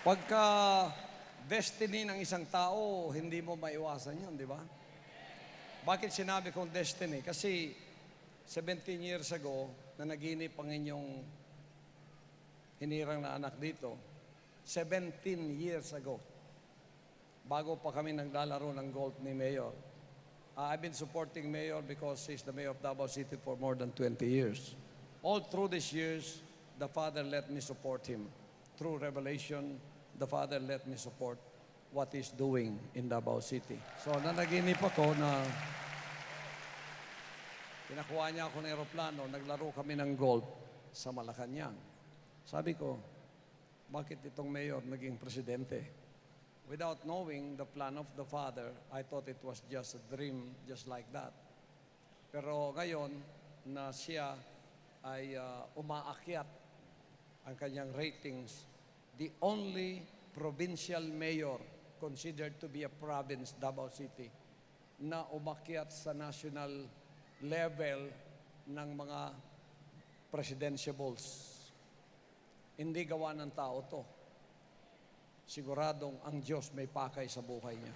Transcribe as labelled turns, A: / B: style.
A: Pagka destiny ng isang tao, hindi mo maiwasan yun, di ba? Bakit sinabi kong destiny? Kasi 17 years ago, na naginip ang inyong hinirang na anak dito, 17 years ago, bago pa kami naglalaro ng golf ni Mayor. I've been supporting Mayor because he's the Mayor of Davao City for more than 20 years. All through these years, the Father let me support him. Through revelation, the Father let me support what he's doing in Davao City. So, nanaginip ako na pinakuha niya ako ng aeroplano, naglaro kami ng golf sa Malacanang. Sabi ko, bakit itong mayor naging presidente? Without knowing the plan of the Father, I thought it was just a dream, just like that. Pero ngayon, na siya ay umaakyat ang kanyang ratings, the only provincial mayor considered to be a province, Davao City, na umakyat sa national level ng mga presidentiables. Hindi gawa ng tao to. Siguradong ang Diyos may pakay sa buhay niya.